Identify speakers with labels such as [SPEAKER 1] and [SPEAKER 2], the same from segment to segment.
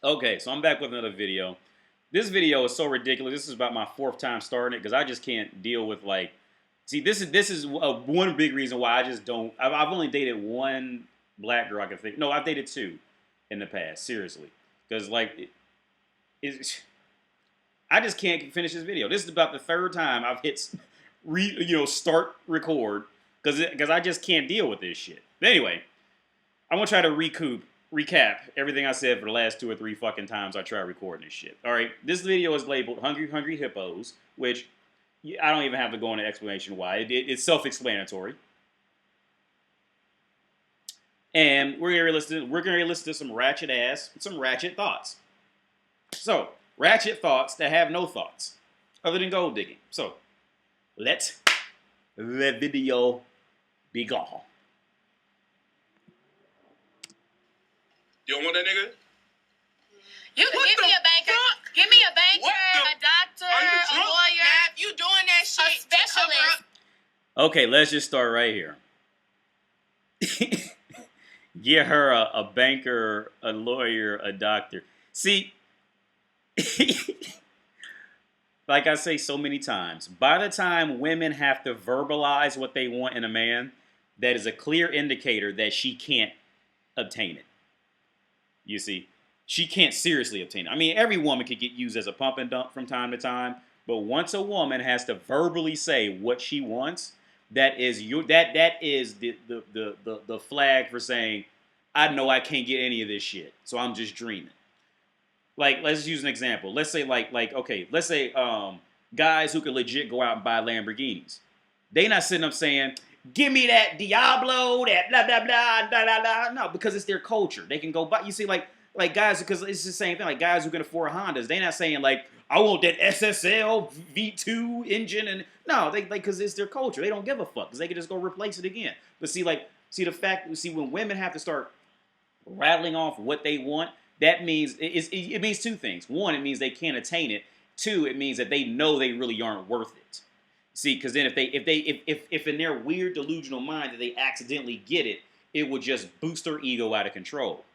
[SPEAKER 1] Okay, so I'm back with another video. This video is so ridiculous. This is about my fourth time starting it because I just can't deal with like. See, this is one big reason why I just don't. I've only dated one black girl I can think. No, I've dated two in the past. Seriously, because like I just can't finish this video. This is about the third time I've hit start record because I just can't deal with this shit. But anyway, I'm gonna try to recap everything I said for the last 2 or 3 fucking times I tried recording this shit. All right, this video is labeled "Hungry Hungry Hippos," which I don't even have to go into explanation why. It's self-explanatory. And we're gonna listen to some ratchet thoughts. So, ratchet thoughts that have no thoughts other than gold digging. So, let the video be gone.
[SPEAKER 2] You don't want that nigga?
[SPEAKER 3] You can give me a banker. Fuck? Give me a banker, a doctor, a lawyer. Now, if you doing that shit, a specialist.
[SPEAKER 1] Okay, let's just start right here. Get her a banker, a lawyer, a doctor. See, like I say so many times, by the time women have to verbalize what they want in a man, that is a clear indicator that she can't obtain it. You see, she can't seriously obtain it. I mean, every woman could get used as a pump and dump from time to time, but once a woman has to verbally say what she wants, that is the flag for saying, I know I can't get any of this shit, so I'm just dreaming. Like, let's use an example. Let's say let's say guys who can legit go out and buy Lamborghinis. They not sitting up saying, give me that Diablo, that blah, blah, blah, blah, blah, blah. No, because it's their culture. They can go buy. You see, like guys, because it's the same thing. Like guys who can afford Hondas, they not saying like, I want that SSL V2 engine. And no, they because it's their culture. They don't give a fuck because they can just go replace it again. But see, when women have to start rattling off what they want, that means it means two things. One, it means they can't attain it. Two, it means that they know they really aren't worth it. See, because then if in their weird delusional mind that they accidentally get it, it would just boost their ego out of control.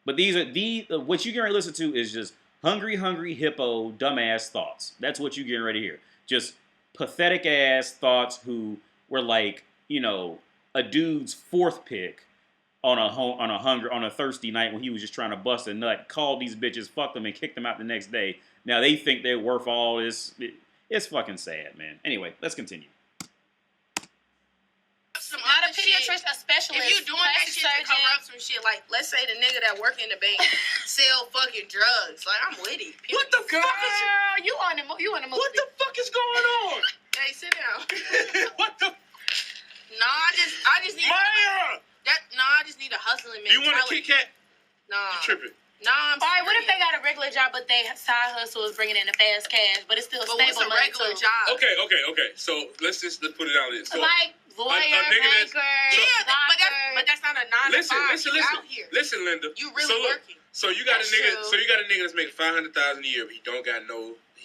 [SPEAKER 1] But what you're getting ready to listen to is just hungry hippo dumbass thoughts. That's what you're getting ready to hear. Just pathetic ass thoughts who were like, a dude's fourth pick on a thirsty night when he was just trying to bust a nut, called these bitches, fucked them, and kicked them out the next day. Now they think they're worth all this. It's fucking sad, man. Anyway, let's continue.
[SPEAKER 3] Not a pediatrician, a specialist.
[SPEAKER 4] If you doing that shit to cover up some shit, like let's say the nigga that work in the bank sell fucking drugs, like I'm with it.
[SPEAKER 2] What the fuck is
[SPEAKER 3] you on the movie?
[SPEAKER 2] What the fuck is going on?
[SPEAKER 4] Hey, sit down.
[SPEAKER 2] What the?
[SPEAKER 4] No, I just need.
[SPEAKER 2] Maya!
[SPEAKER 4] I just need a hustling mentality.
[SPEAKER 2] You want a Kit Kat?
[SPEAKER 4] Nah.
[SPEAKER 2] You tripping?
[SPEAKER 4] Nah, I'm
[SPEAKER 3] all right, what if they got a regular job, but they side hustle is bringing in the fast cash, but it's still stable money
[SPEAKER 4] regular
[SPEAKER 3] too?
[SPEAKER 4] job?
[SPEAKER 2] Okay. So let's put it out there. So,
[SPEAKER 3] like lawyer, banker,
[SPEAKER 4] but that's not a 9 to 5. Out here.
[SPEAKER 2] Listen, Linda.
[SPEAKER 4] You really working?
[SPEAKER 2] So you got a nigga that's making $500,000 a year, but he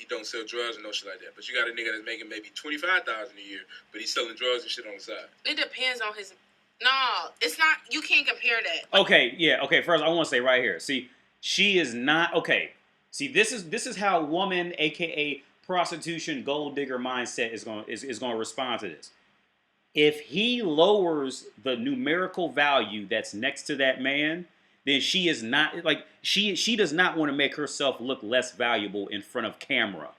[SPEAKER 2] don't sell drugs and no shit like that. But you got a nigga that's making maybe $25,000 a year, but he's selling drugs and shit on the side.
[SPEAKER 4] It depends on his. No, it's not. You can't compare that.
[SPEAKER 1] Okay, yeah, okay. First, I want to say right here. See, she is not okay. See, this is how a woman, aka prostitution, gold digger mindset is going to respond to this. If he lowers the numerical value that's next to that man, then she is not like she does not want to make herself look less valuable in front of camera.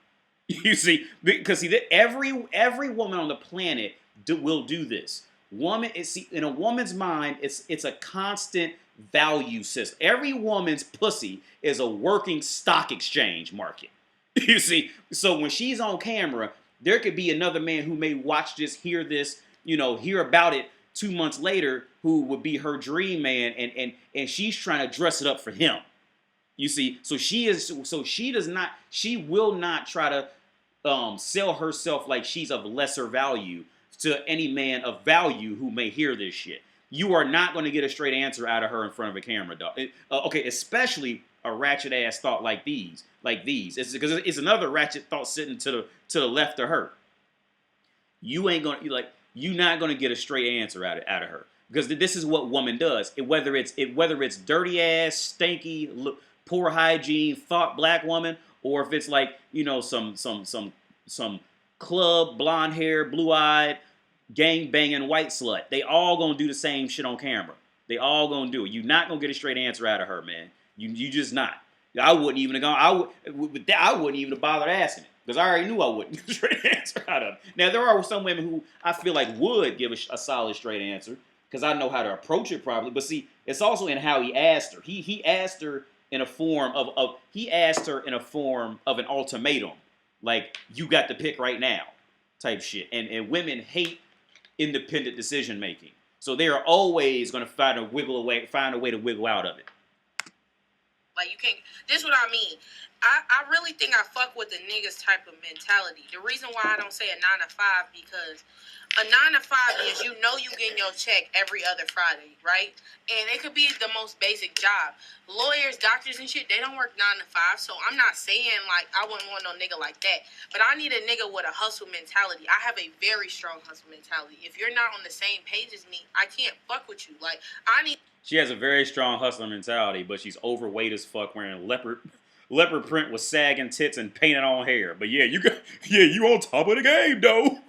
[SPEAKER 1] You see, because every woman on the planet will do this. In a woman's mind, it's a constant value system. Every woman's pussy is a working stock exchange market. You see, so when she's on camera, there could be another man who may watch this, hear about it 2 months later, who would be her dream man, and she's trying to dress it up for him. You see, she will not try to sell herself like she's of lesser value to any man of value who may hear this shit. You are not going to get a straight answer out of her in front of a camera, dog. Okay, especially a ratchet ass thought like these. It's because it's another ratchet thought sitting to the left of her. You're not going to get a straight answer out of her. because this is what woman does. Whether it's dirty ass, stinky, poor hygiene, thought black woman, or if it's like some club, blonde hair, blue eyed, gang banging white slut. They all gonna do the same shit on camera. They all gonna do it. You're not gonna get a straight answer out of her, man. You just not. I wouldn't even have gone. I wouldn't even have bothered asking it because I already knew I wouldn't get a straight answer out of it. Now there are some women who I feel like would give a solid straight answer because I know how to approach it properly. But see, it's also in how he asked her. He asked her in a form of an ultimatum, like you got to pick right now, type shit. And women hate independent decision making, so they are always going to find a way to wiggle out of it.
[SPEAKER 4] Like, you can't. This is what I mean. I really think I fuck with the niggas type of mentality. The reason why I don't say a 9 to 5 because a 9 to 5 is you getting your check every other Friday, right? And it could be the most basic job. Lawyers, doctors, and shit, they don't work 9 to 5. So I'm not saying like I wouldn't want no nigga like that, but I need a nigga with a hustle mentality. I have a very strong hustle mentality. If you're not on the same page as me, I can't fuck with you. Like I need.
[SPEAKER 1] She has a very strong hustler mentality, but she's overweight as fuck, wearing leopard print with sagging tits and painted on hair. But yeah, you on top of the game, though.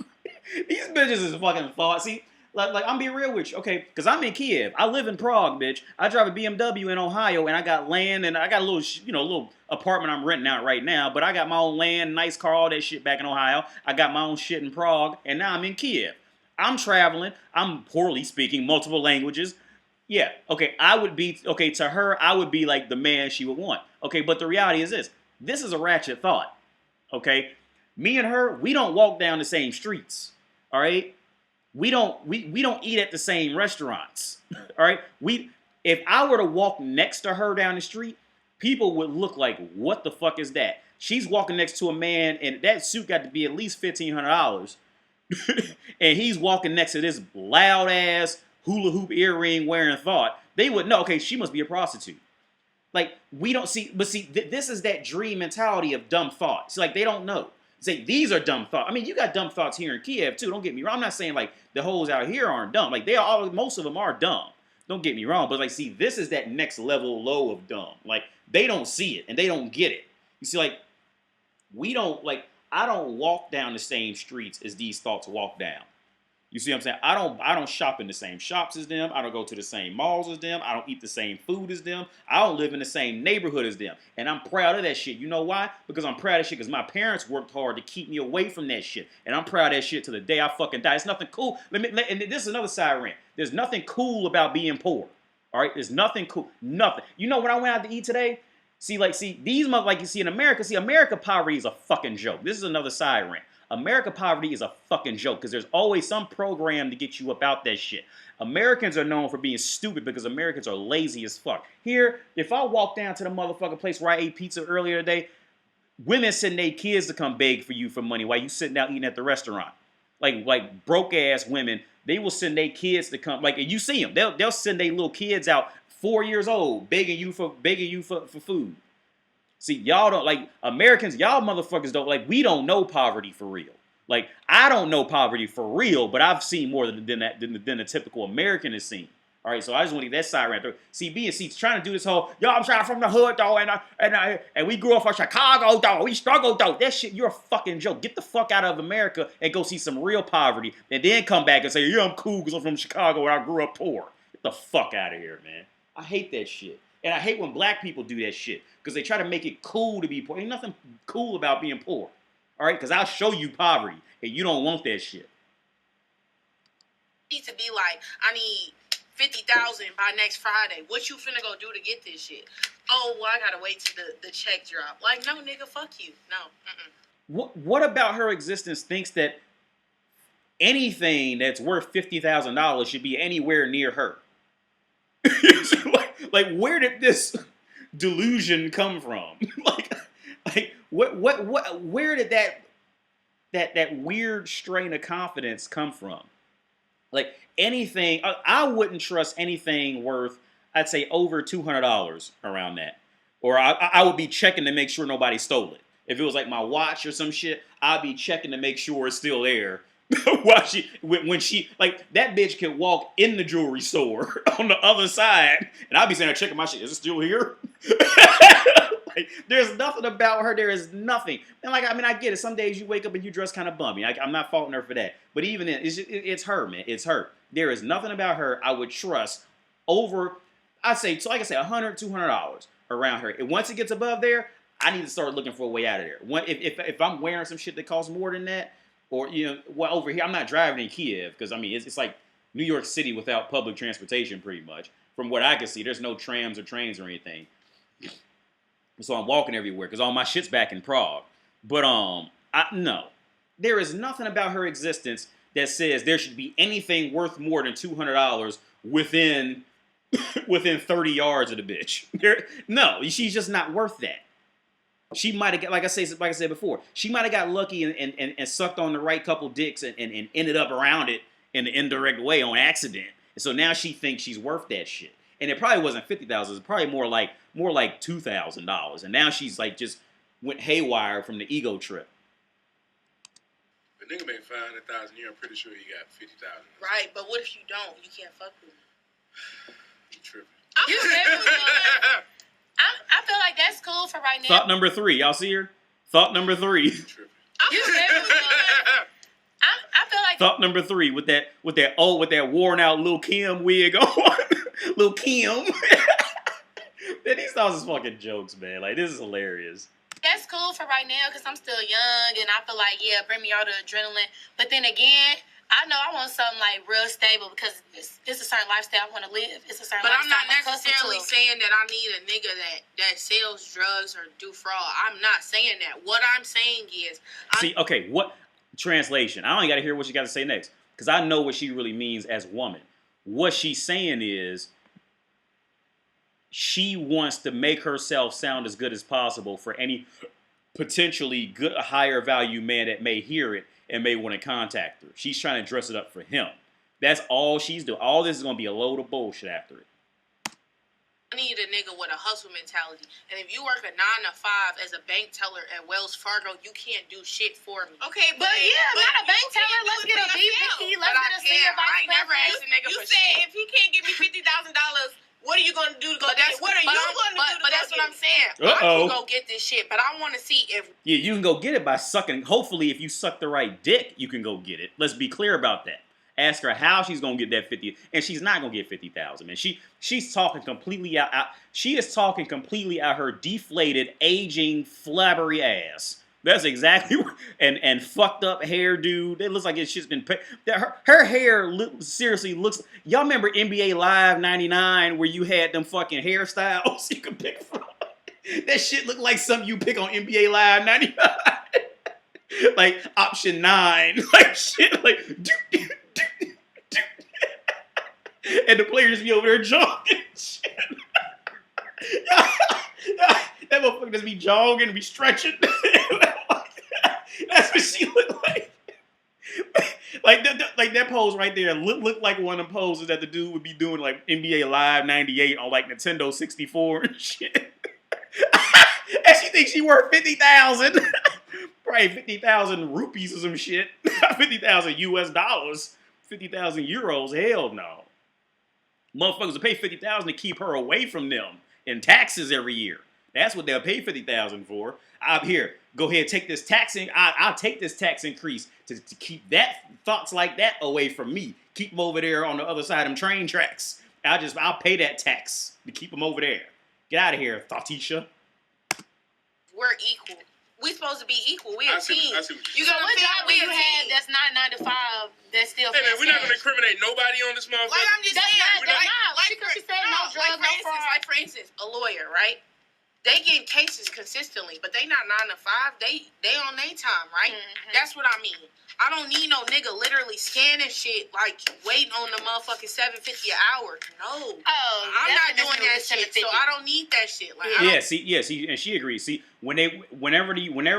[SPEAKER 1] These bitches is fucking thought. See, like I'm being real with you, okay? Because I'm in Kiev. I live in Prague, bitch. I drive a BMW in Ohio, and I got land, and I got a little apartment I'm renting out right now. But I got my own land, nice car, all that shit back in Ohio. I got my own shit in Prague, and now I'm in Kiev. I'm traveling. I'm poorly speaking multiple languages. Yeah, okay, to her, I would be like the man she would want. Okay, but the reality is this. This is a ratchet thought. Okay? Me and her, we don't walk down the same streets. All right? We don't eat at the same restaurants. All right? If I were to walk next to her down the street, people would look like, what the fuck is that? She's walking next to a man, and that suit got to be at least $1,500. And he's walking next to this loud ass hula hoop earring wearing thought, they would know, okay, she must be a prostitute. Like, we don't see, but see, this is that dream mentality of dumb thoughts. Like, they don't know. Say, these are dumb thoughts. I mean, you got dumb thoughts here in Kiev, too. Don't get me wrong. I'm not saying, like, the hoes out here aren't dumb. Like, most of them are dumb. Don't get me wrong. But, like, see, this is that next level low of dumb. Like, they don't see it, and they don't get it. You see, like, I don't walk down the same streets as these thoughts walk down. You see what I'm saying? I don't shop in the same shops as them. I don't go to the same malls as them. I don't eat the same food as them. I don't live in the same neighborhood as them. And I'm proud of that shit. You know why? Because I'm proud of shit because my parents worked hard to keep me away from that shit. And I'm proud of that shit to the day I fucking die. It's nothing cool. And this is another side rant. There's nothing cool about being poor. All right? There's nothing cool. Nothing. You know when I went out to eat today? See, these motherfuckers, like you see in America, America poverty is a fucking joke. This is another side rant. America poverty is a fucking joke because there's always some program to get you about that shit. Americans are known for being stupid because Americans are lazy as fuck. Here, if I walk down to the motherfucking place where I ate pizza earlier today, women send their kids to come beg for you for money while you sitting down eating at the restaurant. Like broke ass women, they will send their kids to come. Like you see them, they'll send their little kids out 4 years old begging you for food. See, y'all don't, like, Americans, y'all motherfuckers don't, like, we don't know poverty for real. Like, I don't know poverty for real, but I've seen more than the typical American has seen. All right, so I just want to get that side right there. See, B&C's trying to do this whole, yo, I'm trying from the hood, though, and we grew up from Chicago, though, we struggled, though. That shit, you're a fucking joke. Get the fuck out of America and go see some real poverty, and then come back and say, yeah, I'm cool because I'm from Chicago and I grew up poor. Get the fuck out of here, man. I hate that shit. And I hate when black people do that shit because they try to make it cool to be poor. Ain't nothing cool about being poor. All right? Because I'll show you poverty and you don't want that shit.
[SPEAKER 4] Need to be like, I need 50,000 by next Friday. What you finna go do to get this shit? Oh, well, I gotta wait till the check drop. Like, no, nigga, fuck you. No.
[SPEAKER 1] What about her existence thinks that anything that's worth $50,000 should be anywhere near her? Like, where did this delusion come from? Where did that weird strain of confidence come from? Like, anything, I wouldn't trust anything worth, I'd say, over $200 around that. Or I would be checking to make sure nobody stole it. If it was like my watch or some shit, I'd be checking to make sure it's still there While when she, like, that bitch can walk in the jewelry store on the other side, and I'll be saying, checking my shit, is it still here? Like, there's nothing about her. There is nothing. And like, I mean, I get it. Some days you wake up and you dress kind of bummy. I'm not faulting her for that. But even then, it's her, man. It's her. There is nothing about her I would trust over, I'd say, so like I said, $100, $200 around her. And once it gets above there, I need to start looking for a way out of there. If I'm wearing some shit that costs more than that, or, you know, well, over here, I'm not driving in Kiev, because, I mean, it's like New York City without public transportation, pretty much. From what I can see, there's no trams or trains or anything. So I'm walking everywhere, because all my shit's back in Prague. But, no. There is nothing about her existence that says there should be anything worth more than $200 within 30 yards of the bitch. No, she's just not worth that. She might have got, like I said before, she might have got lucky and sucked on the right couple dicks and ended up around it in an indirect way on accident. And so now she thinks she's worth that shit. And it probably wasn't $50,000. It's probably more like $2,000. And now she's like just went haywire from the ego trip.
[SPEAKER 2] The nigga make 500,000 a year. I'm pretty sure he got 50,000.
[SPEAKER 4] Right, but what if you don't? You can't fuck with him.
[SPEAKER 2] You tripping?
[SPEAKER 3] I feel like that's cool for right now.
[SPEAKER 1] Thought number 3. Y'all see her? Thought number 3.
[SPEAKER 2] You tripping?
[SPEAKER 3] I feel like
[SPEAKER 1] Thought number 3 with that worn out Lil Kim wig on. Lil Kim. Man, these thoughts is fucking jokes, man. Like, this is hilarious.
[SPEAKER 3] that's cool for right now because I'm still young and I feel like, yeah, bring me all the adrenaline. But then again, I know I want something like real stable because it's a certain lifestyle I want to live. It's a certain
[SPEAKER 4] But I'm
[SPEAKER 3] lifestyle
[SPEAKER 4] not necessarily
[SPEAKER 3] to.
[SPEAKER 4] saying that I need a nigga that sells drugs or do fraud. I'm not saying that. What I'm saying is...
[SPEAKER 1] See, okay, what... Translation. I only got to hear what she got to say next because I know what she really means as a woman. What she's saying is she wants to make herself sound as good as possible for any potentially good, higher value man that may hear it and may want to contact her. She's trying to dress it up for him. That's all she's doing. All this is going to be a load of bullshit after it.
[SPEAKER 4] I need a nigga with a hustle mentality. And if you work a 9 to 5 as a bank teller at Wells Fargo, you can't do shit for me.
[SPEAKER 3] Okay, but yeah, not a bank teller. Let's get a VP. Let's get a senior vice
[SPEAKER 4] I ain't never asked a nigga
[SPEAKER 5] You
[SPEAKER 4] for
[SPEAKER 5] said
[SPEAKER 4] shit.
[SPEAKER 5] if he can't give me $50,000, what are you gonna do to go get it? What are you gonna do to
[SPEAKER 4] But that's what I'm saying. I can go get this shit, but I want to see if...
[SPEAKER 1] Yeah, you can go get it by sucking. Hopefully, if you suck the right dick, you can go get it. Let's be clear about that. Ask her how she's gonna get that 50, and she's not gonna get 50,000. Man, she's talking completely out. She is talking completely out her deflated, aging, flabbery ass. That's exactly and fucked up hairdo. It looks like it's just been. Her hair seriously looks. Y'all remember NBA Live '99 where you had them fucking hairstyles you could pick from? That shit looked like something you pick on NBA Live '99. Like option 9, like shit, like. And the players be over there jogging. That motherfucker just be jogging and be stretching. That's what she look like. Like that pose right there look like one of the poses that the dude would be doing like NBA Live '98 on like Nintendo 64 and shit. And she thinks she worth 50,000. Probably 50,000 rupees or some shit. 50,000 US dollars. 50,000 euros. Hell no. Motherfuckers will pay 50,000 to keep her away from them in taxes every year. That's what they'll pay 50,000 for. I'm here. Go ahead, take this taxing. I'll take this tax increase to keep that thoughts like that away from me. Keep them over there on the other side of them train tracks. I'll pay that tax to keep them over there. Get out of here, Thoughtisha.
[SPEAKER 4] We're equal. We supposed to be equal. We're a team.
[SPEAKER 3] You got what job do you have that's not 9 to 5 that's still
[SPEAKER 2] Hey man, we're not gonna incriminate nobody on this motherfucker.
[SPEAKER 4] Like I'm just saying,
[SPEAKER 3] because she said no drugs, no fraud.
[SPEAKER 4] like for instance, a lawyer, right? They get cases consistently, but they not 9 to 5. They on their time, right?
[SPEAKER 3] Mm-hmm.
[SPEAKER 4] That's what I mean. I don't need no nigga literally scanning shit like waiting on the motherfucking $7.50 an hour. No, I'm not doing that shit, so I don't need that shit. Like,
[SPEAKER 1] see, and she agrees. See, whenever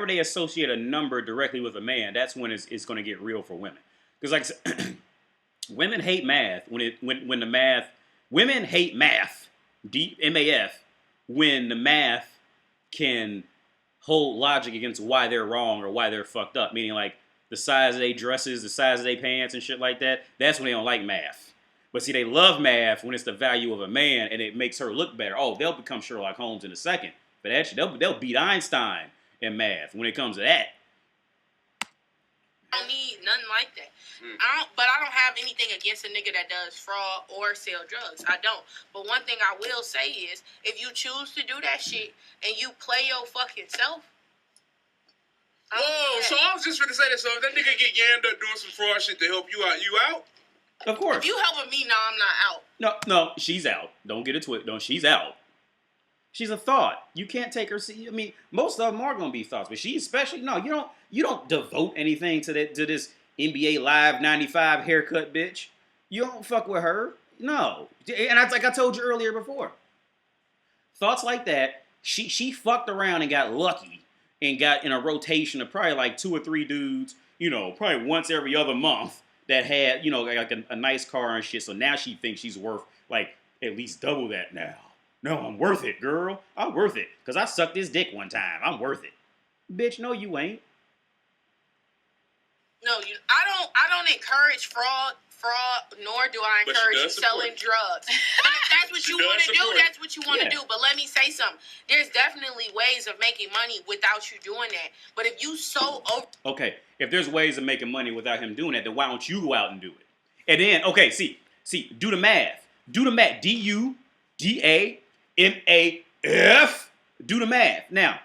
[SPEAKER 1] they associate a number directly with a man, that's when it's going to get real for women. Because like I said, women hate math women hate math, MAF, when the math can hold logic against why they're wrong or why they're fucked up. Meaning like the size of their dresses, the size of their pants and shit like that, that's when they don't like math. But see, they love math when it's the value of a man and it makes her look better. Oh, they'll become Sherlock Holmes in a second. But actually, they'll beat Einstein in math when it comes to that.
[SPEAKER 4] I don't need nothing like that. But I don't have anything against a nigga that does fraud or sell drugs. I don't. But one thing I will say is, if you choose to do that shit and you play your fucking self.
[SPEAKER 2] Whoa, so I was just gonna say that. So if that nigga get yammed up doing some fraud shit to help you out?
[SPEAKER 1] Of course.
[SPEAKER 4] If you helping me, I'm not out.
[SPEAKER 1] No, she's out. Don't get it twisted. No, she's out. She's a thought. You can't take her. I mean, most of them are gonna be thoughts, but she especially. No, you don't devote anything to this NBA Live 95 haircut bitch. You don't fuck with her. No, and like I told you earlier before. Thoughts like that. She fucked around and got lucky and got in a rotation of probably like 2 or 3 dudes. Probably once every other month that had like a nice car and shit. So now she thinks she's worth like at least double that now. No, I'm worth it, girl. I'm worth it. Because I sucked this dick one time. I'm worth it. Bitch, no, you ain't.
[SPEAKER 4] No, I don't encourage fraud, nor do I encourage you selling drugs. But if that's what you want to do, that's what you want to do. But let me say something. There's definitely ways of making money without you doing that. But if you
[SPEAKER 1] Okay, if there's ways of making money without him doing that, then why don't you go out and do it? And then, okay, see, do the math. Do the math. DUDAMAF. Do the math. Now,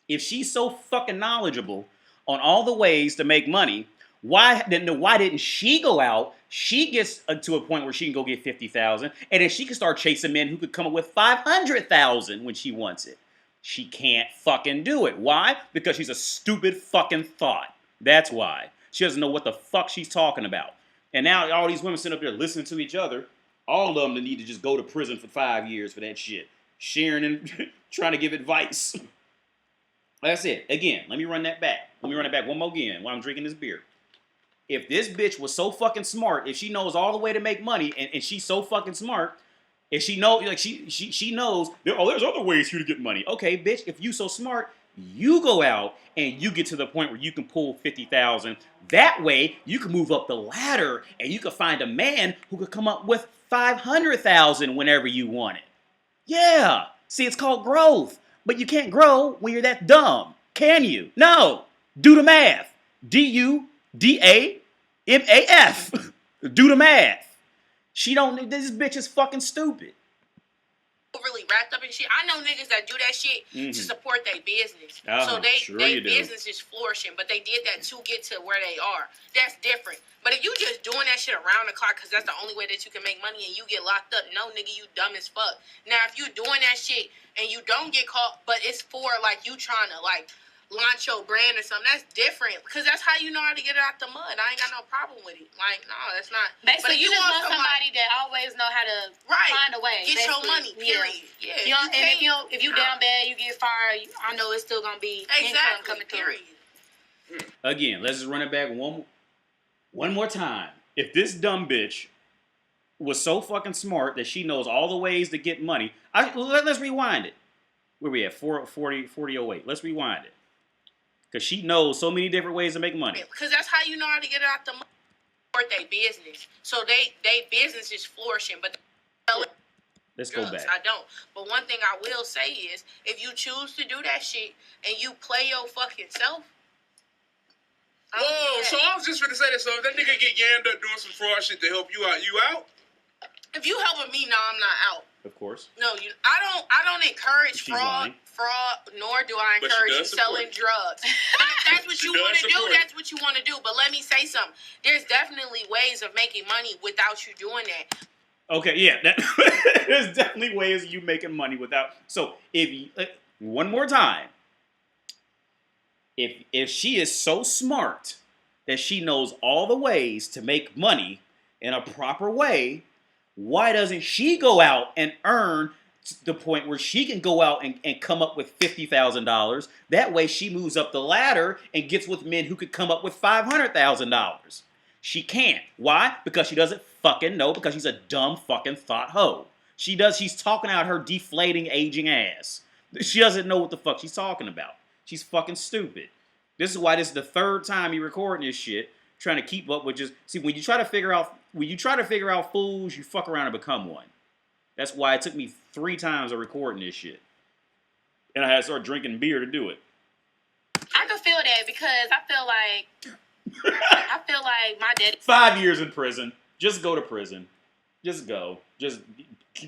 [SPEAKER 1] if she's so fucking knowledgeable on all the ways to make money, why didn't she go out? She gets to a point where she can go get 50,000, and then she can start chasing men who could come up with 500,000 when she wants it. She can't fucking do it. Why? Because she's a stupid fucking thought. That's why. She doesn't know what the fuck she's talking about. And now all these women sitting up there listening to each other, all of them that need to just go to prison for 5 years for that shit. Sharing and trying to give advice. That's it. Again, let me run that back. Let me run it back one more again while I'm drinking this beer. If this bitch was so fucking smart, if she knows all the way to make money, and she's so fucking smart, if she knows, like she knows, there's other ways here to get money. Okay, bitch, if you so smart, you go out and you get to the point where you can pull 50,000. That way, you can move up the ladder and you can find a man who could come up with 500,000 whenever you want it. Yeah. See, it's called growth. But you can't grow when you're that dumb. Can you? No. Do the math. DUDAMAF. Do the math. This bitch is fucking stupid.
[SPEAKER 4] Really wrapped up in shit. I know niggas that do that shit to support their business. So they business is flourishing, but they did that to get to where they are. That's different. But if you just doing that shit around the clock because that's the only way that you can make money and you get locked up, no nigga, you dumb as fuck. Now if you doing that shit and you don't get caught, but it's for like you trying to like launch your brand or something, that's different because that's how you know how to get it out the mud. I ain't got no problem with it. Like, no, that's not.
[SPEAKER 3] Basically, you just want somebody that always know how to find a way.
[SPEAKER 4] Get your money, period. Yeah.
[SPEAKER 3] And if you down bad, you get fired, I know it's still going to be income coming through.
[SPEAKER 4] Period.
[SPEAKER 1] Again, let's just run it back one more time. If this dumb bitch was so fucking smart that she knows all the ways to get money, let's rewind it. Where we at? 4008. Let's rewind it. Because she knows so many different ways to make money.
[SPEAKER 4] Because that's how you know how to get it out the money. Support their business. So they business is flourishing. But
[SPEAKER 1] let's go back.
[SPEAKER 4] I don't. But one thing I will say is, if you choose to do that shit and you play your fucking self.
[SPEAKER 2] Whoa, so I was just gonna say that. So if that nigga get yammed up doing some fraud shit to help you out?
[SPEAKER 4] If you helping me, I'm not out.
[SPEAKER 1] Of course.
[SPEAKER 4] No, I don't encourage fraud, nor do I encourage you selling drugs. But if that's what you want to do, that's what you want to do. But let me say something. There's definitely ways of making money without you doing that.
[SPEAKER 1] Okay, yeah. There's definitely ways of you making money without. So, if you, one more time. If she is so smart that she knows all the ways to make money in a proper way, why doesn't she go out and earn to the point where she can go out and come up with $50,000? That way she moves up the ladder and gets with men who could come up with $500,000. She can't. Why? Because she doesn't fucking know, because she's a dumb fucking thought hoe. She's talking out her deflating, aging ass. She doesn't know what the fuck she's talking about. She's fucking stupid. This is why this is the third time he recording this shit, trying to keep up with just see when you try to figure out fools, you fuck around and become one. That's why it took me 3 times of recording this shit, and I had to start drinking beer to do it.
[SPEAKER 3] I can feel that because I feel like my daddy.
[SPEAKER 1] 5 years in prison. Just go to prison. Just go. Just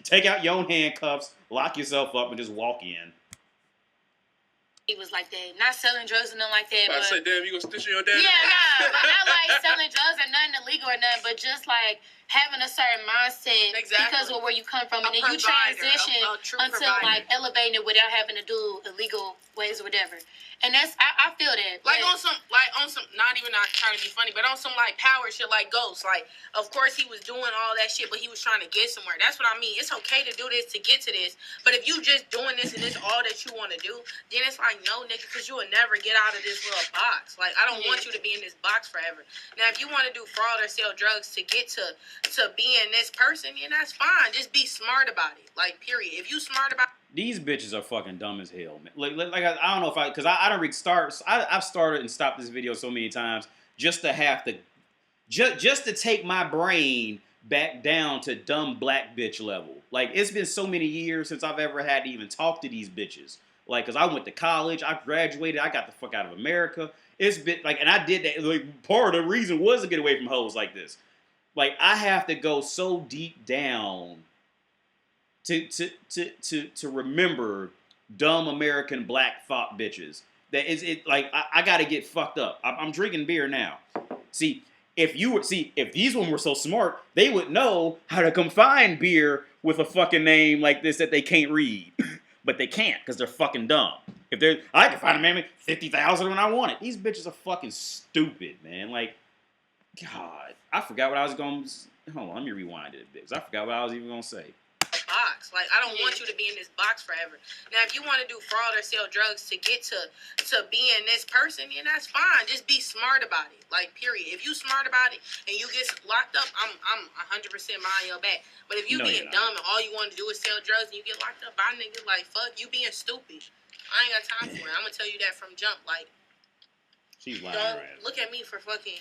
[SPEAKER 1] take out your own handcuffs, lock yourself up, and just walk in.
[SPEAKER 3] He was like that, not selling drugs and nothing like that.
[SPEAKER 2] I say, damn, you gonna stitch your dad?
[SPEAKER 3] Yeah, nah, but not like selling drugs or nothing illegal or nothing, but just like having a certain mindset because of where you come from, and then you transition until like elevating it without having to do illegal ways or whatever. And that's I feel that.
[SPEAKER 4] Like on some not trying to be funny, but on some like power shit like Ghost. Like of course he was doing all that shit, but he was trying to get somewhere. That's what I mean. It's okay to do this to get to this, but if you just doing this and it's all that you want to do, then it's like no nigga, because you will never get out of this little box. Like I don't want you to be in this box forever. Now if you want to do fraud or sell drugs to get to being this person, then that's fine. Just be smart about it. Like period. If you smart about
[SPEAKER 1] These bitches are fucking dumb as hell, man. Like I don't know if because I don't restart. I've started and stopped this video so many times just to have to, just to take my brain back down to dumb black bitch level. Like it's been so many years since I've ever had to even talk to these bitches. Like, cause I went to college, I graduated, I got the fuck out of America. It's been like, and I did that. Like part of the reason was to get away from hoes like this. Like I have to go so deep down to remember dumb American black thought bitches. That is it. Like I got to get fucked up. I'm drinking beer now. See, if these women were so smart, they would know how to combine beer with a fucking name like this that they can't read, but they can't because they're fucking dumb. I can find a man 50,000 when I want it. These bitches are fucking stupid, man. Like, God, I forgot what I was going. Hold on, let me rewind it a bit. 'Cause I forgot what I was even gonna say.
[SPEAKER 4] box. Like I don't want you to be in this box forever. Now if you want to do fraud or sell drugs to get to being this person, then that's fine. Just be smart about it. Like period. If you smart about it and you get locked up, I'm 100% behind your back. But if you being dumb and all you want to do is sell drugs and you get locked up by niggas, like fuck you being stupid. I ain't got time for it. I'm gonna tell you that from jump. Like
[SPEAKER 1] she's lying.
[SPEAKER 4] Don't look at me for fucking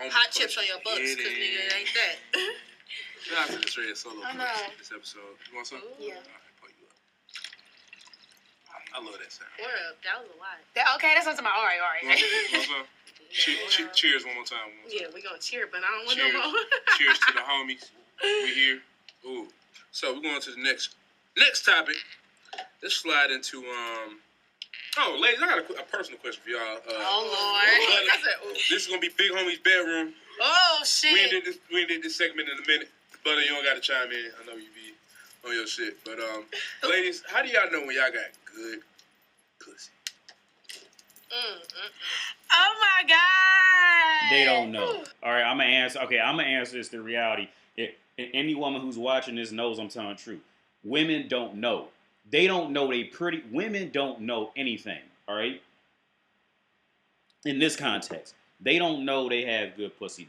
[SPEAKER 4] hot chips on your books, cause nigga it ain't that.
[SPEAKER 2] Shout out to the Trey Solo this episode. You want some?
[SPEAKER 4] Yeah.
[SPEAKER 2] Pull you up. I love that sound.
[SPEAKER 4] What up? That was a lot.
[SPEAKER 3] Okay, that's something. All right.
[SPEAKER 2] You want some? Cheers one more time.
[SPEAKER 4] Yeah, we gonna cheer, but I don't want no more.
[SPEAKER 2] Cheers to the homies. We here. Ooh. So we're going to the next topic. Let's slide into Oh, ladies, I got a personal question for y'all.
[SPEAKER 4] Oh Lord.
[SPEAKER 2] This is gonna be Big Homie's bedroom.
[SPEAKER 4] Oh shit.
[SPEAKER 2] We did this segment in a minute. Butter, you don't gotta chime in. I know you be on your shit. But ladies, how do y'all know when y'all got good pussy?
[SPEAKER 3] Oh my God.
[SPEAKER 1] They don't know. All right, I'm gonna answer. Okay, I'm gonna answer this to reality. Any woman who's watching this knows I'm telling the truth. Women don't know. They don't know they pretty. Women don't know anything. All right. In this context, they don't know they have good pussy.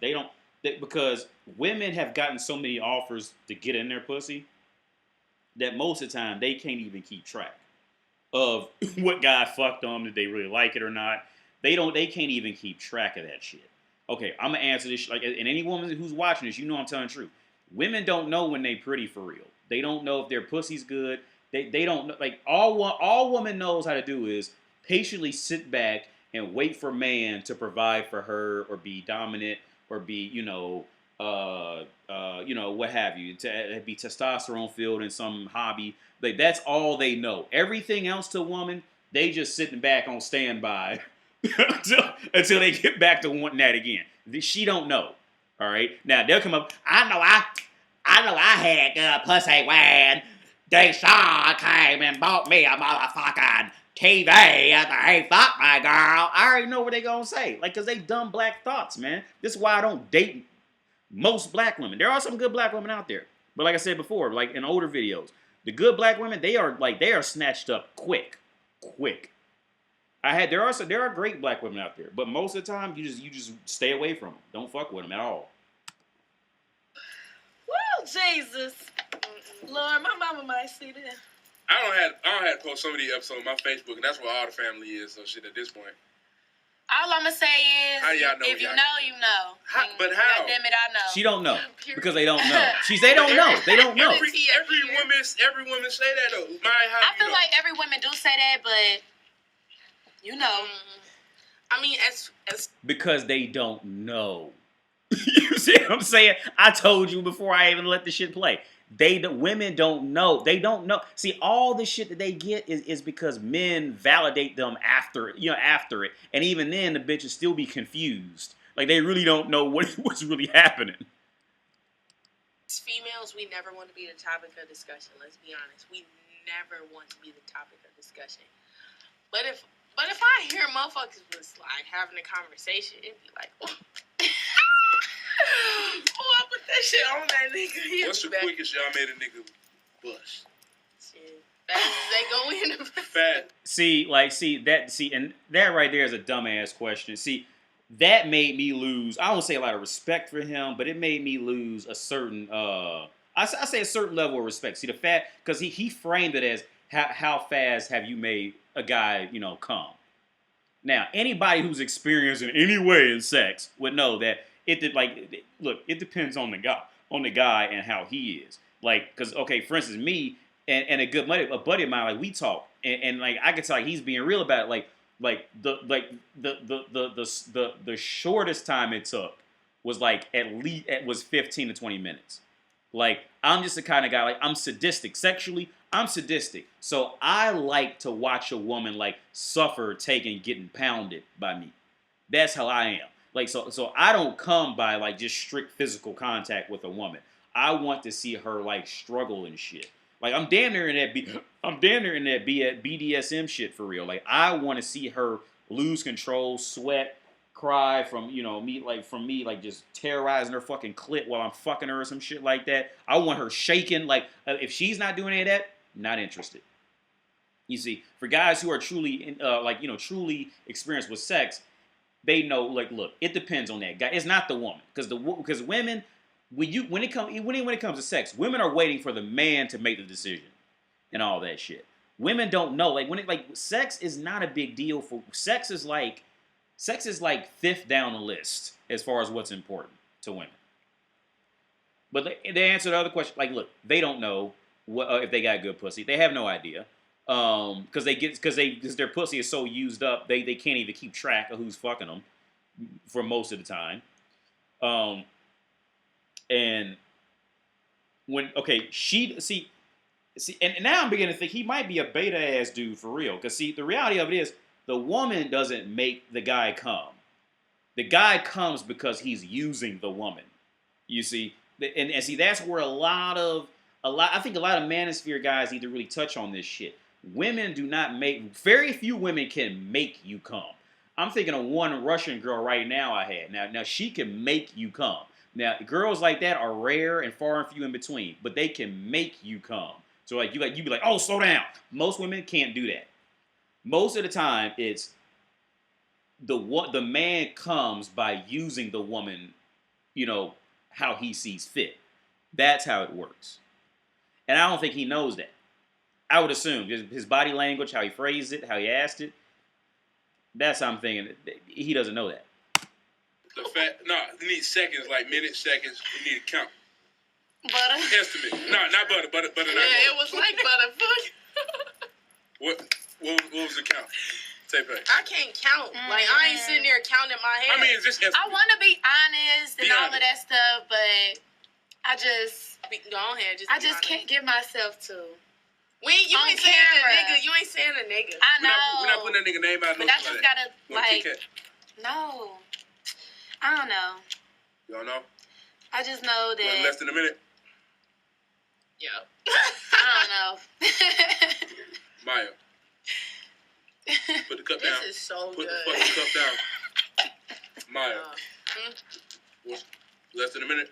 [SPEAKER 1] Because women have gotten so many offers to get in their pussy that most of the time they can't even keep track of what guy fucked them, did they really like it or not. They can't even keep track of that shit. Okay, I'm gonna answer this like, and any woman who's watching this, you know I'm telling the truth. Women don't know when they pretty for real. They don't know if their pussy's good. They don't know. Like all woman knows how to do is patiently sit back and wait for man to provide for her or be dominant or be what have you, to be testosterone filled in some hobby. Like that's all they know. Everything else to a woman, they just sitting back on standby until they get back to wanting that again. She don't know. All right. Now they'll come up. I know I had good pussy when Deshaun came and bought me a motherfucking TV after he fucked my girl. I already know what they gonna say. Like, cause they dumb black thoughts, man. This is why I don't date most black women. There are some good black women out there. But like I said before, like in older videos, the good black women, they are snatched up quick. There are great black women out there, but most of the time you just stay away from them. Don't fuck with them at all.
[SPEAKER 3] Woo, Jesus. Lord, my mama might see that.
[SPEAKER 2] I don't have to post some of these episodes on my Facebook, and that's where all the family is. So shit, at this point,
[SPEAKER 3] I All I'm gonna say is,
[SPEAKER 2] how y'all know
[SPEAKER 3] if you know, you know.
[SPEAKER 2] But how?
[SPEAKER 3] God damn it, I know.
[SPEAKER 1] She don't know because they don't know. They don't know. They don't know.
[SPEAKER 2] Every woman say that though.
[SPEAKER 3] I feel like every woman do say that, but you know.
[SPEAKER 5] I mean, as
[SPEAKER 1] because they don't know. You see what I'm saying? I told you before I even let the shit play. Women don't know. They don't know. See, all the shit that they get is because men validate them after it. And even then, the bitches still be confused. Like, they really don't know what's really happening.
[SPEAKER 5] As females, we never want to be the topic of discussion. Let's be honest. We never want to be the topic of discussion. But if I hear motherfuckers was like having a conversation, it'd be like, oh, I put that shit on that nigga.
[SPEAKER 2] What's the quickest y'all made a nigga bust?
[SPEAKER 5] Shit. Fast as they go in.
[SPEAKER 2] Fat.
[SPEAKER 1] And that right there is a dumbass question. See, that made me lose. I don't say a lot of respect for him, but it made me lose a certain. I say a certain level of respect. See, the fact because he framed it as how fast have you made a guy come. Now, anybody who's experienced in any way in sex would know that it depends on the guy and how he is. Like, because for instance, me and a buddy of mine, like we talk, and like I could tell like, he's being real about it. The shortest time it took was like it was 15 to 20 minutes. Like, I'm just the kind of guy, like, I'm sadistic. Sexually, I'm sadistic. So I like to watch a woman, like, suffer, getting pounded by me. That's how I am. Like, so I don't come by, like, just strict physical contact with a woman. I want to see her, like, struggle and shit. Like, I'm damn near in that BDSM shit for real. Like, I want to see her lose control, sweat, cry from me just terrorizing her fucking clit while I'm fucking her or some shit like that. I want her shaking. Like, if she's not doing any of that, not interested. You see, for guys who are truly truly experienced with sex, they know, like, look, it depends on that guy. It's not the woman, because women, when it comes to sex, women are waiting for the man to make the decision and all that shit. Women don't know. Like, sex is not a big deal for sex is like fifth down the list as far as what's important to women. But they answer the other question, like, look, they don't know if they got good pussy. They have no idea, because their pussy is so used up, they can't even keep track of who's fucking them for most of the time. And when and now I'm beginning to think he might be a beta ass dude for real. Because see, the reality of it is, the woman doesn't make the guy come. The guy comes because he's using the woman. You see, and see, that's where I think a lot of manosphere guys need to really touch on this shit. Women do not very few women can make you come. I'm thinking of one Russian girl right now I had. Now she can make you come. Now, girls like that are rare and far and few in between, but they can make you come. So like you be like, oh, slow down. Most women can't do that. Most of the time, it's the man comes by using the woman, how he sees fit. That's how it works. And I don't think he knows that. I would assume his body language, how he phrased it, how he asked it. That's how I'm thinking. He doesn't know that.
[SPEAKER 2] You need seconds, like minutes, seconds. You need to count.
[SPEAKER 3] Butter.
[SPEAKER 2] Estimate. No, not butter. Butter. Not
[SPEAKER 5] it was like butter.
[SPEAKER 2] What was the count?
[SPEAKER 5] I can't count. Like, I ain't sitting there counting my head.
[SPEAKER 2] I mean, it's just estimate.
[SPEAKER 3] I want to be honest and all of that stuff, but I just
[SPEAKER 5] go ahead.
[SPEAKER 3] I just can't get myself to.
[SPEAKER 5] You ain't saying a nigga. You ain't saying a nigga.
[SPEAKER 3] I know.
[SPEAKER 2] We're not putting that nigga name out.
[SPEAKER 3] But I just gotta no. I don't know.
[SPEAKER 2] You don't know?
[SPEAKER 3] I just know that.
[SPEAKER 2] Less than a minute.
[SPEAKER 5] Yeah.
[SPEAKER 3] I don't know.
[SPEAKER 2] Maya. Put the cup down.
[SPEAKER 5] This is so
[SPEAKER 2] Put
[SPEAKER 5] good.
[SPEAKER 2] the fucking cup down. Maya. Less than a minute.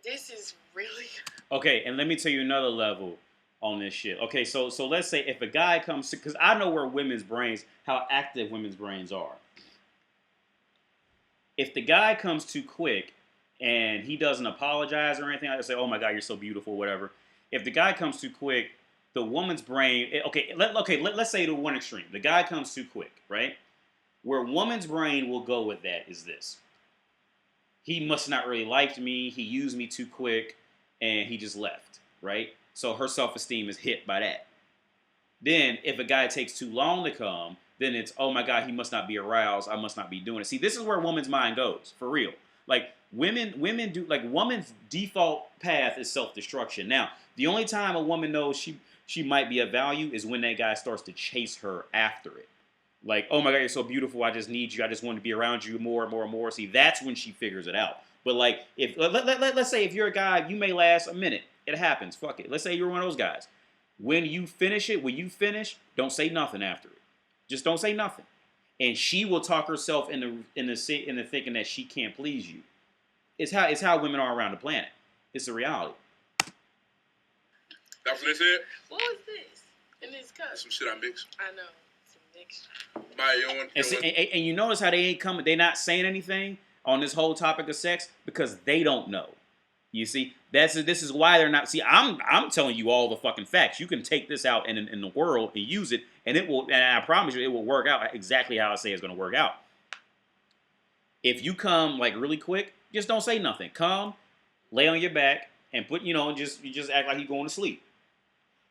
[SPEAKER 5] This is really
[SPEAKER 1] Okay, and let me tell you another level on this shit. Okay, so let's say if a guy comes, because I know how active women's brains are. If the guy comes too quick and he doesn't apologize or anything, I say, oh my God, you're so beautiful, whatever. If the guy comes too quick, the woman's brain, let's say to one extreme. The guy comes too quick, right? Where a woman's brain will go with that is this. He must not really liked me. He used me too quick, and he just left, right? So her self-esteem is hit by that. Then, if a guy takes too long to come, then it's, oh my God, he must not be aroused. I must not be doing it. See, this is where a woman's mind goes, for real. Like, women's default path is self-destruction. Now, the only time a woman knows she might be of value is when that guy starts to chase her after it. Like, oh my God, you're so beautiful. I just need you. I just want to be around you more and more and more. See, that's when she figures it out. But like, if let's say if you're a guy, you may last a minute. It happens. Fuck it. Let's say you're one of those guys. When you finish, don't say nothing after it. Just don't say nothing. And she will talk herself into thinking that she can't please you. It's how women are around the planet. It's a reality.
[SPEAKER 2] That's what they said?
[SPEAKER 5] What was this? In this cup?
[SPEAKER 2] Some shit I mixed.
[SPEAKER 5] I know. Some mixed.
[SPEAKER 1] And you notice how they ain't coming, they not saying anything on this whole topic of sex because they don't know. You see, this is why they're not. See, I'm telling you all the fucking facts. You can take this out in the world and use it, and it will. And I promise you, it will work out exactly how I say it's going to work out. If you come like really quick, just don't say nothing. Come, lay on your back, and put you just act like you're going to sleep.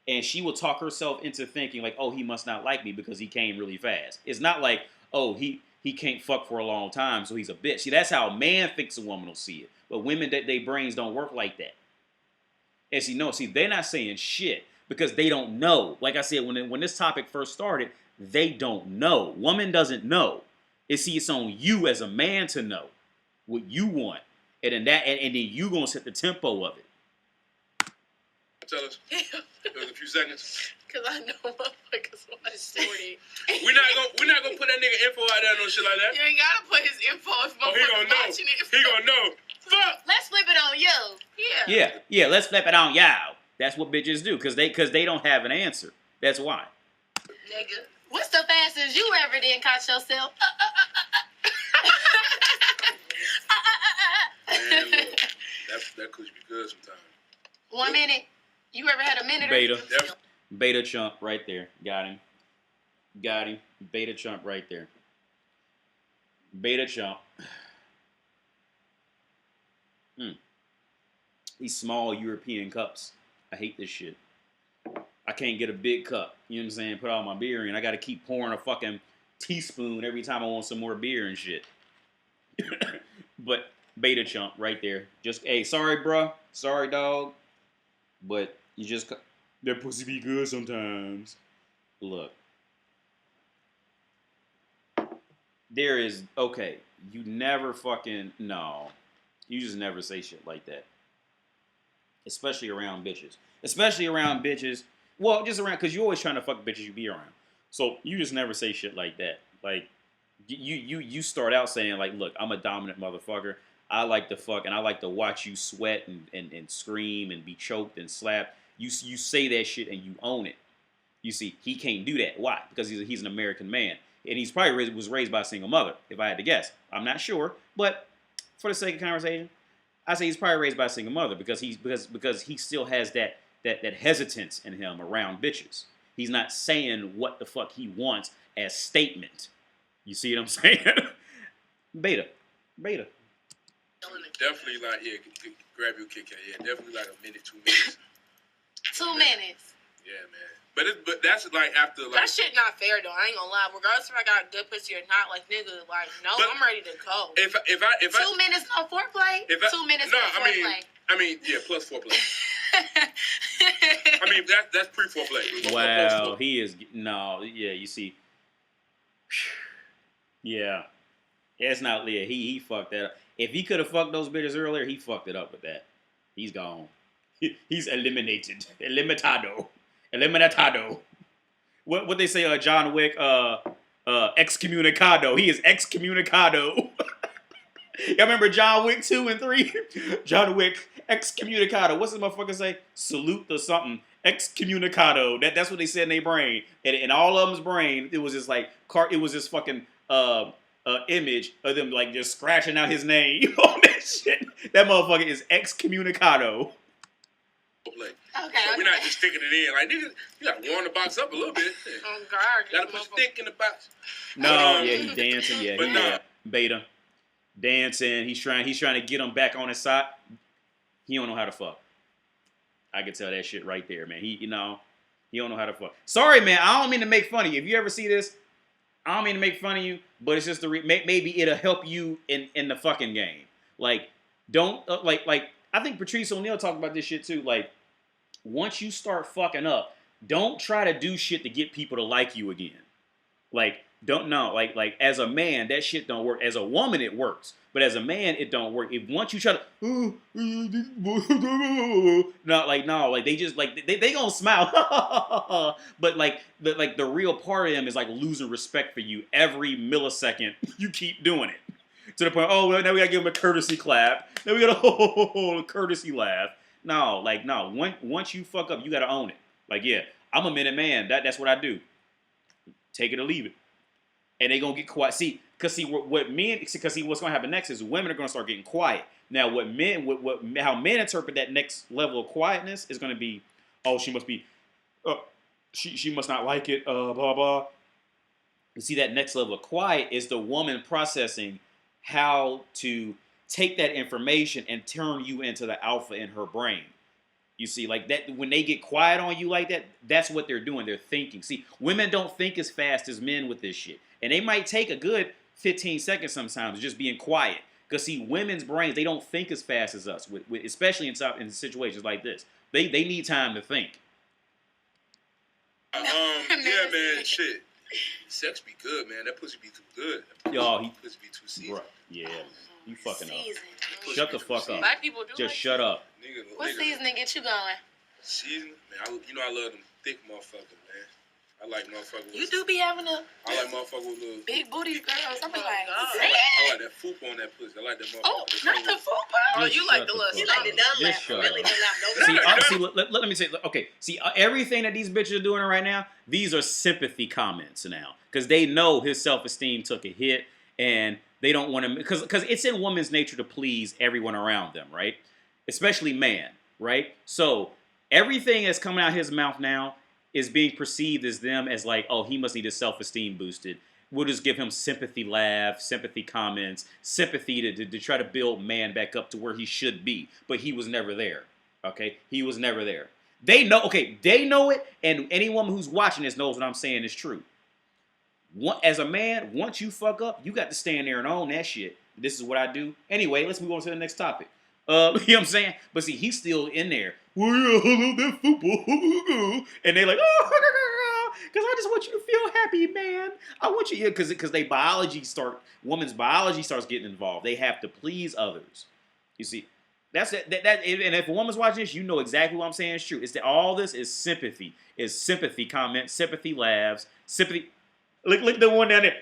[SPEAKER 1] And she will talk herself into thinking like, oh, he must not like me because he came really fast. It's not like, oh, he can't fuck for a long time, so he's a bitch. See, that's how a man thinks a woman will see it. But women, their brains don't work like that. And they're not saying shit because they don't know. Like I said, when this topic first started, they don't know. Woman doesn't know. It's on you as a man to know what you want. And then you gonna set the tempo of it.
[SPEAKER 2] Tell us. There was a few seconds.
[SPEAKER 5] Cause I know motherfuckers want to story.
[SPEAKER 2] We're not gonna put that nigga info out there and no shit like that.
[SPEAKER 5] You ain't gotta put his info if motherfuckers watching it.
[SPEAKER 2] He gonna know. Fuck.
[SPEAKER 3] Let's flip it on you.
[SPEAKER 1] Yeah. Let's flip it on y'all. That's what bitches do, cause they don't have an answer. That's why.
[SPEAKER 3] Nigga, what's the fastest you ever did caught yourself?
[SPEAKER 2] Man, look, that could be good sometimes.
[SPEAKER 3] 1 minute. You ever had a minute?
[SPEAKER 1] Beta chump right there. Got him. Beta chump right there. Beta chump. These small European cups. I hate this shit. I can't get a big cup. You know what I'm saying? Put all my beer in. I got to keep pouring a fucking teaspoon every time I want some more beer and shit. But beta chump right there. Just, hey, sorry, bruh. Sorry, dog. But you just... That pussy be good sometimes. Look. There is... Okay. You never fucking... No. You just never say shit like that. Especially around bitches. Well, just around... Because you're always trying to fuck bitches you be around. So, you just never say shit like that. Like, you start out saying, like, look, I'm a dominant motherfucker. I like to fuck, and I like to watch you sweat and scream and be choked and slapped. You say that shit and you own it. You see, he can't do that. Why? Because he's an American man. And he's probably was raised by a single mother, if I had to guess. I'm not sure, but for the sake of conversation, I say he's probably raised by a single mother because he still has that hesitance in him around bitches. He's not saying what the fuck he wants as statement. You see what I'm saying? Beta.
[SPEAKER 2] Definitely like, yeah, grab your Kit Kat. Yeah, definitely like a minute, 2 minutes.
[SPEAKER 3] 2 minutes.
[SPEAKER 2] Yeah, man. But that's like after like.
[SPEAKER 5] That shit not fair though. I ain't gonna lie. Regardless if I got good pussy or not, like nigga, like no, I'm ready to go.
[SPEAKER 2] If I
[SPEAKER 3] 2 minutes no foreplay. 2 minutes no foreplay.
[SPEAKER 2] I mean, yeah, plus foreplay. I mean, that's pre-foreplay.
[SPEAKER 1] Wow, he is no, yeah. You see, yeah, it's not Leah. He fucked that up. If he could have fucked those bitches earlier, he fucked it up with that. He's gone. He's eliminated. Eliminado. What they say? John Wick. Excommunicado. He is excommunicado. Y'all remember John Wick 2 and 3? John Wick excommunicado. What's this motherfucker say? Salute or something. Excommunicado. That's what they said in their brain. And in all of them's brain, it was just like it was this fucking image of them like just scratching out his name on that shit. That motherfucker is excommunicado.
[SPEAKER 2] play.
[SPEAKER 3] Okay.
[SPEAKER 2] So we're not just sticking it in. Like, nigga, you gotta warm the box up a little bit.
[SPEAKER 5] Oh God,
[SPEAKER 2] Gotta put stick in the box.
[SPEAKER 1] No, yeah, he dancing. Yeah,
[SPEAKER 2] but
[SPEAKER 1] yeah, beta dancing. He's trying to get him back on his side. He don't know how to fuck. I can tell that shit right there, man. He don't know how to fuck. Sorry, man. I don't mean to make fun of you. If you ever see this, I don't mean to make fun of you, but it's just maybe it'll help you in the fucking game. Like, don't like I think Patrice O'Neal talked about this shit too. Like, once you start fucking up, don't try to do shit to get people to like you again. Like, don't know. Like as a man, that shit don't work. As a woman, it works. But as a man, it don't work. If once you try to, no, they just they gonna smile, but the real part of them is like losing respect for you every millisecond you keep doing it. To the point, oh well, now we gotta give him a courtesy clap. Now we gotta a courtesy laugh. No, once you fuck up, you gotta own it. Like, yeah, I'm a minute man. That's what I do. Take it or leave it. And they gonna get quiet. What's gonna happen next is women are gonna start getting quiet. Now, how men interpret that next level of quietness is gonna be, oh, she must be, she must not like it, blah blah. You see, that next level of quiet is the woman processing how to take that information and turn you into the alpha in her brain. You see, like that, when they get quiet on you like that, that's what they're doing. They're thinking. See, women don't think as fast as men with this shit. And they might take a good 15 seconds sometimes just being quiet. Because, see, women's brains, they don't think as fast as us, especially in situations like this. They need time to think.
[SPEAKER 2] Yeah, man, shit. Sex be good, man. That pussy be too good. Pussy be too seasoned.
[SPEAKER 1] Bro, yeah. You fucking up.
[SPEAKER 3] Shut
[SPEAKER 1] the fuck up.
[SPEAKER 5] Black people do.
[SPEAKER 1] Just shut up.
[SPEAKER 3] What seasoning get you going?
[SPEAKER 2] Seasoning? Man, I love them thick motherfuckers, man. I like motherfuckers.
[SPEAKER 3] You do be having a
[SPEAKER 2] I like motherfuckers with little
[SPEAKER 3] big booty girls. I'm like,
[SPEAKER 2] I like that foop on that pussy. I like that motherfucker.
[SPEAKER 3] oh, not the fupa.
[SPEAKER 5] Oh, you like the little.
[SPEAKER 3] You like the dumb laugh. Really
[SPEAKER 1] See, let me say, okay, see, everything that these bitches are doing right now, these are sympathy comments now. Because they know his self-esteem took a hit, and they don't want to, because it's in women's nature to please everyone around them, right? Especially man, right? So everything that's coming out of his mouth now is being perceived as them as like, oh, he must need his self-esteem boosted. We'll just give him sympathy laughs, sympathy comments, sympathy to try to build man back up to where he should be. But he was never there, okay? He was never there. They know it, and any woman who's watching this knows what I'm saying is true. As a man, once you fuck up, you got to stand there and own that shit. This is what I do. Anyway, let's move on to the next topic. You know what I'm saying? But see, he's still in there. Well, yeah, I love that football. And they're like, oh, because I just want you to feel happy, man. I want you, because women's biology starts getting involved. They have to please others. You see, that's it. And if a woman's watching this, you know exactly what I'm saying is true. It's that all this is sympathy. It's sympathy comments, sympathy laughs, sympathy. Look at the one down there.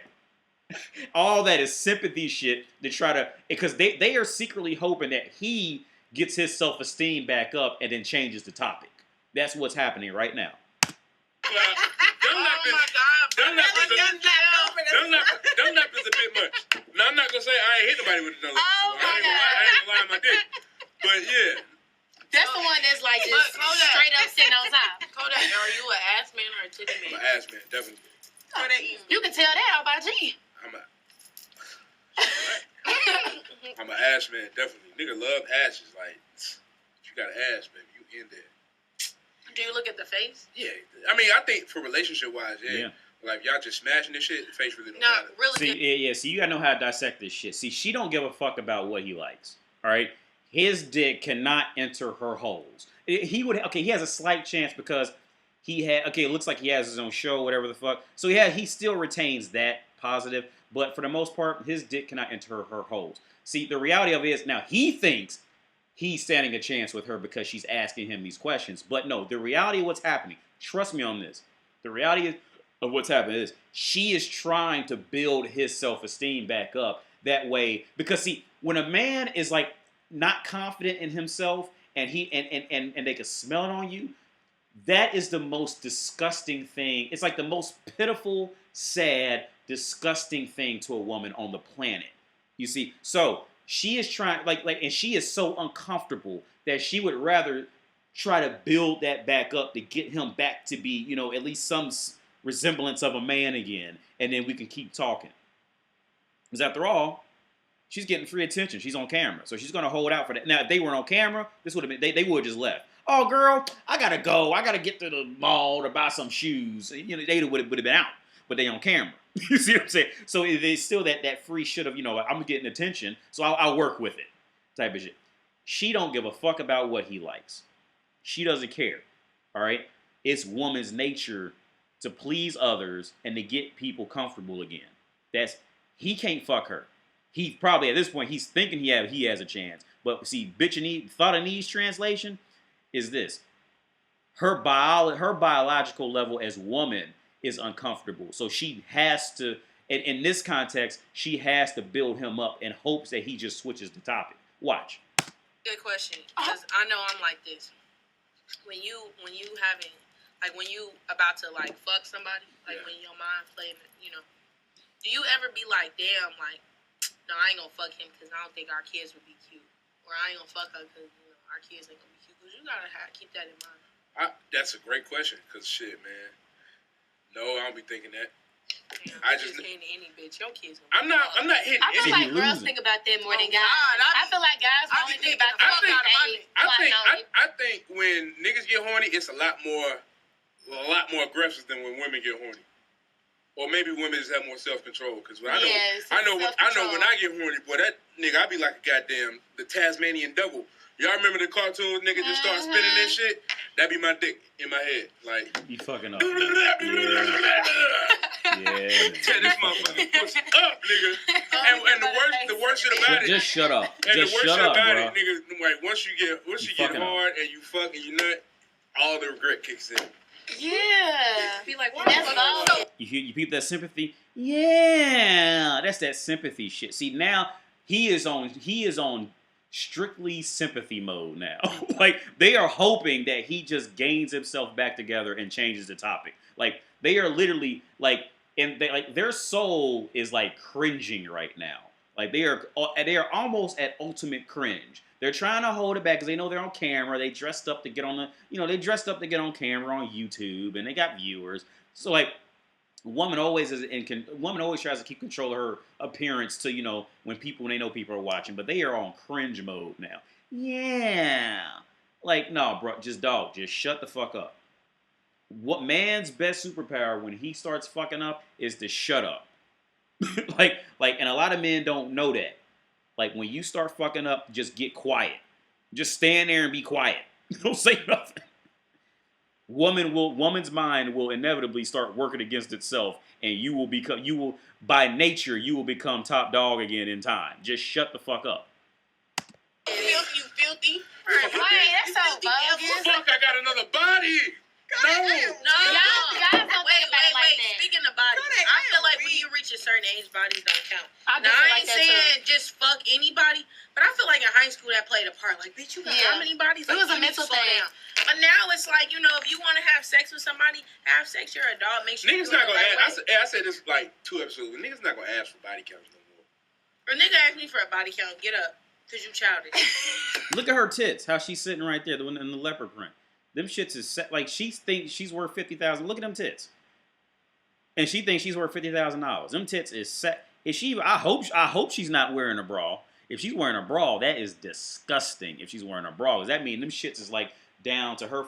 [SPEAKER 1] All that is sympathy shit to try to, because they are secretly hoping that he gets his self-esteem back up and then changes the topic. That's what's happening right now.
[SPEAKER 2] Dunlap is a bit much. Now, I'm not going to say I ain't hit nobody with a Dunlap.
[SPEAKER 3] Oh,
[SPEAKER 2] I ain't gonna lie on my dick. But, yeah.
[SPEAKER 3] That's the one that's like just straight up sitting on top.
[SPEAKER 5] Kodak, are you an ass man or a titty man?
[SPEAKER 2] I'm an ass man, definitely.
[SPEAKER 3] You can tell that about G.
[SPEAKER 2] I'm an ass man, definitely. Nigga love asses. Like, you got an ass, baby. You in there.
[SPEAKER 5] Do you look at the face?
[SPEAKER 2] Yeah. I mean, I think for relationship-wise, yeah. Like, y'all just smashing this shit, the face really don't matter.
[SPEAKER 5] Really.
[SPEAKER 1] See, see, you gotta know how to dissect this shit. See, she don't give a fuck about what he likes, all right? His dick cannot enter her holes. He has a slight chance because it looks like he has his own show, whatever the fuck. So he still retains that positive, but for the most part, his dick cannot enter her holes. See, the reality of it is now he thinks he's standing a chance with her because she's asking him these questions. But no, the reality of what's happening, trust me on this, the reality of what's happening is she is trying to build his self-esteem back up that way. Because see, when a man is like not confident in himself and they can smell it on you, that is the most disgusting thing. It's like the most pitiful, sad, disgusting thing to a woman on the planet. You see, so she is trying, and she is so uncomfortable that she would rather try to build that back up to get him back to be, you know, at least some resemblance of a man again, and then we can keep talking. Because after all, she's getting free attention. She's on camera, so she's gonna hold out for that. Now, if they weren't on camera, this would have been they would have just left. Oh, girl, I gotta go. I gotta get to the mall to buy some shoes. You know, they would have been out, but they on camera. You see what I'm saying? So there's still that free shit of, you know, I'm getting attention, so I'll work with it type of shit. She don't give a fuck about what he likes. She doesn't care. All right? It's woman's nature to please others and to get people comfortable again. He can't fuck her. He probably at this point he's thinking he has a chance. But see, thought of needs translation is this. Her biological level as woman is uncomfortable. So she has to, in this context, she has to build him up in hopes that he just switches the topic. Watch.
[SPEAKER 4] Good question. Because I know I'm like this. When you having, like when you about to like fuck somebody, like when your mind playing, you know, do you ever be like, damn, like, no, I ain't gonna fuck him because I don't think our kids would be cute, or I ain't gonna fuck her because, you know, our kids ain't gonna be cute? Because you gotta keep that in mind.
[SPEAKER 2] That's a great question. Because shit, man. No, I don't be thinking that.
[SPEAKER 4] Damn, I just hitting any bitch. Your kids.
[SPEAKER 2] I'm not hitting.
[SPEAKER 3] I feel like girls think about that more than guys. I feel like guys only think about the fuck out of
[SPEAKER 2] I think when niggas get horny, it's a lot more aggressive than when women get horny. Or maybe women just have more self-control. Because I know when I get horny, boy, that nigga, I be like a goddamn the Tasmanian devil. Y'all remember the cartoons, nigga just start spinning this shit? That be my dick in my head. Like,
[SPEAKER 1] you fucking up.
[SPEAKER 2] Yeah. Tear this motherfucking pussy up, nigga. And the worst shit about it.
[SPEAKER 1] Just shut up.
[SPEAKER 2] And
[SPEAKER 1] Just
[SPEAKER 2] the worst
[SPEAKER 1] shut
[SPEAKER 2] shit
[SPEAKER 1] up,
[SPEAKER 2] about
[SPEAKER 1] bro.
[SPEAKER 2] it, nigga, like once you get hard and you fuck and you nut, all the regret kicks in.
[SPEAKER 3] Yeah.
[SPEAKER 4] Be like, what
[SPEAKER 3] That's all.
[SPEAKER 1] You peep that sympathy? Yeah, that's that sympathy shit. See, now he is on strictly sympathy mode now. Like, they are hoping that he just gains himself back together and changes the topic. Like, they are literally like, their soul is like cringing right now. Like, they are almost at ultimate cringe. They're trying to hold it back because they know they're on camera. They dressed up to get on on camera on YouTube, and they got viewers. So like, woman always tries to keep control of her appearance to, you know, when they know people are watching. But they are on cringe mode now. Yeah, like, no, bro, just shut the fuck up. What man's best superpower when he starts fucking up is to shut up. like, and a lot of men don't know that. Like, when you start fucking up, just get quiet. Just stand there and be quiet. Don't say nothing. Woman's mind will inevitably start working against itself, and you will by nature, you will become top dog again in time. Just shut the fuck up.
[SPEAKER 4] You filthy.
[SPEAKER 3] Right, that's so bogus.
[SPEAKER 2] Fuck, I got another body. No.
[SPEAKER 3] Guys don't think about it like that.
[SPEAKER 4] Speaking of bodies, I feel like when you reach a certain age, bodies don't count.
[SPEAKER 3] I
[SPEAKER 4] ain't saying just fuck anybody, but I feel like in high school that played a part. Like, bitch, you got how many bodies? Like,
[SPEAKER 3] it was a mental thing.
[SPEAKER 4] Down. But now it's like, you know, if you want to have sex with somebody, have sex. You're an adult. Make sure
[SPEAKER 2] niggas not gonna ask. I said this like 2 episodes. But niggas not gonna ask for body counts no more.
[SPEAKER 4] Or nigga asked me for a body count. Get up, cause you childish.
[SPEAKER 1] Look at her tits. How she's sitting right there, the one in the leopard print. Them shits is set, like, she thinks she's worth $50,000. Look at them tits. And she thinks she's worth $50,000. Them tits is set. Is she? I hope she's not wearing a bra. If she's wearing a bra, that is disgusting. If she's wearing a bra, does that mean them shits is like down to her